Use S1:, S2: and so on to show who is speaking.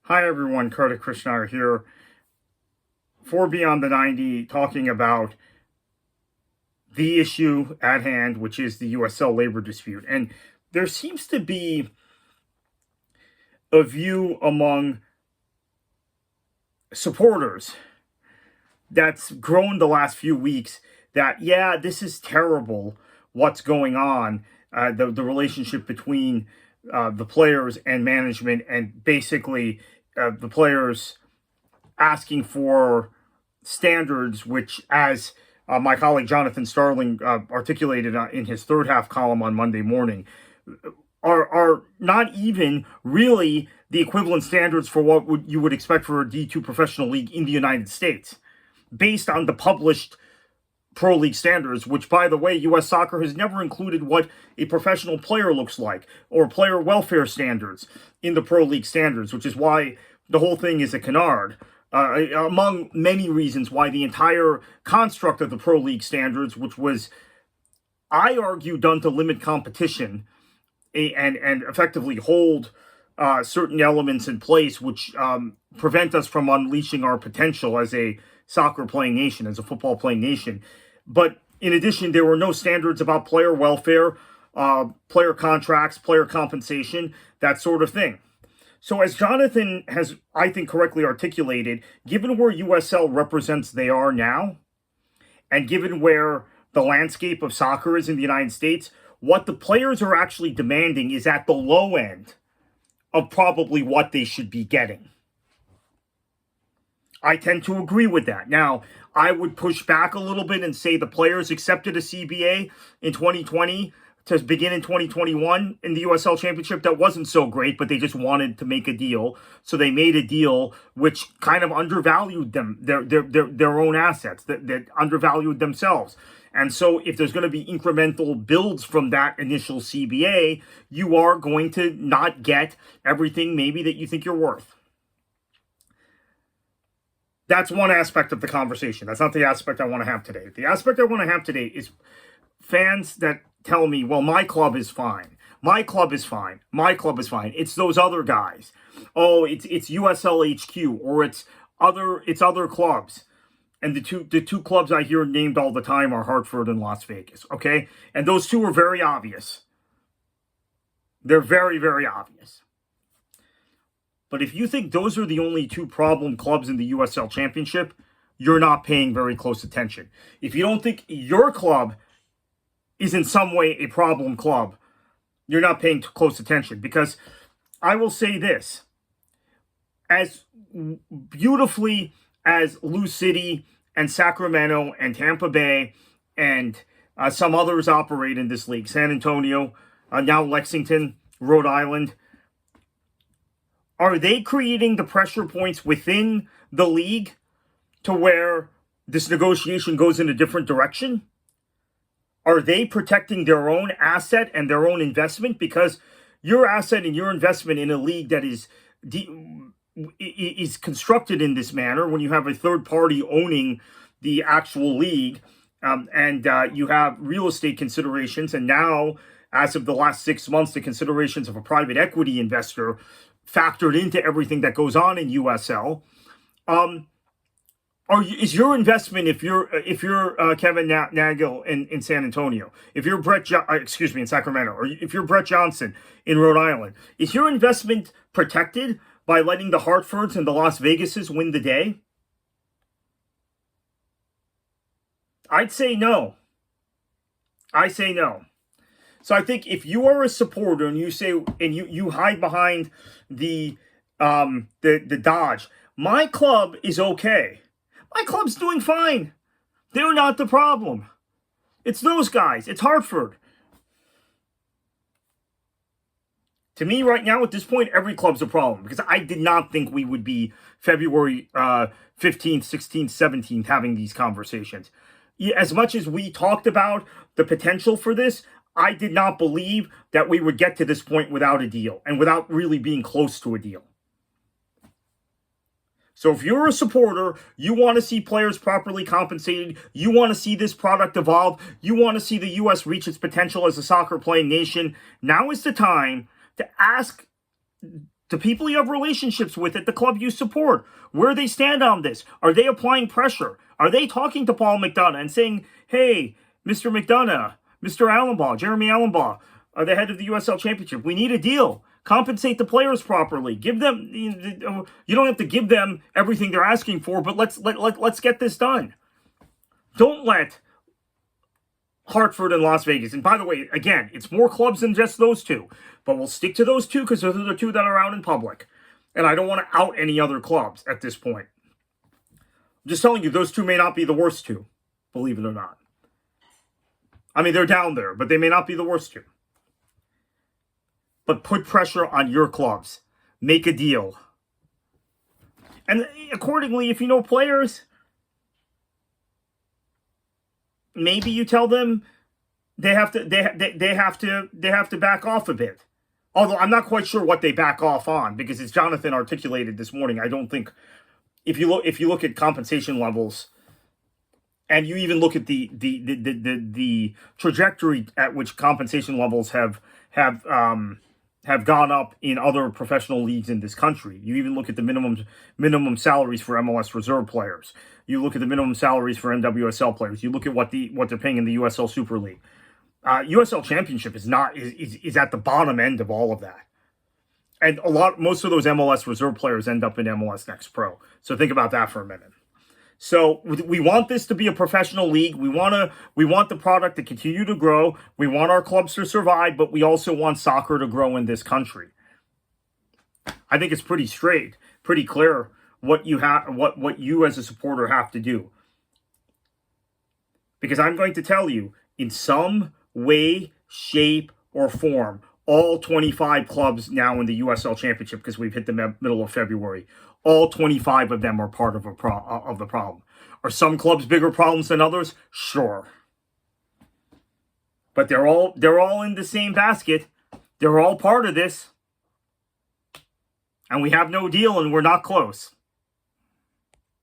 S1: Hi everyone, Kartik Krishnaiyer here for Beyond the 90, talking about the issue at hand, which is the USL labor dispute. And there seems to be a view among supporters that's grown the last few weeks that, yeah, this is terrible what's going on, the relationship between the players and management, and basically the players asking for standards which, as my colleague Jonathan Starling articulated in his third half column on Monday morning, are not even really the equivalent standards for what you would expect for a D2 professional league in the United States, based on the published pro league standards, which, by the way, U.S. Soccer has never included what a professional player looks like, or player welfare standards in the pro league standards, which is why the whole thing is a canard. Among many reasons why the entire construct of the pro league standards, which was, I argue, done to limit competition and effectively hold certain elements in place which prevent us from unleashing our potential as a soccer playing nation, as a football playing nation. But in addition, there were no standards about player welfare, player contracts, player compensation, that sort of thing. So as Jonathan has, I think, correctly articulated, given where USL represents they are now, and given where the landscape of soccer is in the United States, what the players are actually demanding is at the low end of probably what they should be getting. I tend to agree with that. Now, I would push back a little bit and say the players accepted a CBA in 2020 to begin in 2021 in the USL Championship. That wasn't so great, but they just wanted to make a deal. So they made a deal which kind of undervalued them, their own assets, that undervalued themselves. And so if there's going to be incremental builds from that initial CBA, you are going to not get everything maybe that you think you're worth. That's one aspect of the conversation. That's not the aspect I want to have today. The aspect I want to have today is fans that tell me, well, my club is fine. My club is fine. My club is fine. It's those other guys. Oh, it's USL HQ, or it's other clubs. And the two clubs I hear named all the time are Hartford and Las Vegas, okay? And those two are very obvious. They're very, very obvious. But if you think those are the only two problem clubs in the USL Championship, you're not paying very close attention. If you don't think your club is in some way a problem club, you're not paying close attention. Because I will say this, as beautifully as Lou City and Sacramento and Tampa Bay and some others operate in this league, San Antonio, now Lexington, Rhode Island, are they creating the pressure points within the league to where this negotiation goes in a different direction? Are they protecting their own asset and their own investment? Because your asset and your investment in a league that is constructed in this manner, when you have a third party owning the actual league, and you have real estate considerations, and now, as of the last 6 months, the considerations of a private equity investor factored into everything that goes on in USL. Is your investment, if you're Kevin Nagel in San Antonio, if you're in Sacramento, or if you're Brett Johnson in Rhode Island, is your investment protected by letting the Hartfords and the Las Vegases win the day? I'd say no. I say no. So I think if you are a supporter and you say, and you hide behind the Dodge, my club is okay. My club's doing fine. They're not the problem. It's those guys. It's Hartford. To me, right now, at this point, every club's a problem, because I did not think we would be February 15th, 16th, 17th having these conversations. As much as we talked about the potential for this, I did not believe that we would get to this point without a deal and without really being close to a deal. So if you're a supporter, you want to see players properly compensated, you want to see this product evolve, you want to see the U.S. reach its potential as a soccer playing nation, now is the time to ask to people you have relationships with at the club you support, where they stand on this. Are they applying pressure? Are they talking to Paul McDonough and saying, hey, Mr. McDonough, Mr. Allenbaugh, Jeremy Allenbaugh, the head of the USL Championship, we need a deal. Compensate the players properly. Give them, you don't have to give them everything they're asking for, but let's get this done. Don't let Hartford and Las Vegas, and by the way, again, it's more clubs than just those two, but we'll stick to those two because those are the two that are out in public. And I don't want to out any other clubs at this point. I'm just telling you, those two may not be the worst two, believe it or not. I mean, they're down there, but they may not be the worst two. But put pressure on your clubs. Make a deal. And accordingly, if you know players, maybe you tell them they have to back off a bit. Although I'm not quite sure what they back off on, because as Jonathan articulated this morning, I don't think if you look at compensation levels, and you even look at the trajectory at which compensation levels have gone up in other professional leagues in this country. You even look at the minimum salaries for MLS reserve players. You look at the minimum salaries for NWSL players. You look at what they're paying in the USL Super League. USL Championship is at the bottom end of all of that. And most of those MLS reserve players end up in MLS Next Pro. So think about that for a minute. So we want this to be a professional league. We want the product to continue to grow. We want our clubs to survive, but we also want soccer to grow in this country. I think it's pretty straight, pretty clear what you as a supporter have to do. Because I'm going to tell you, in some way, shape, or form, all 25 clubs now in the USL Championship, because we've hit the middle of February, all 25 of them are part of the problem. Are some clubs bigger problems than others? Sure. But they're all in the same basket. They're all part of this. And we have no deal, and we're not close.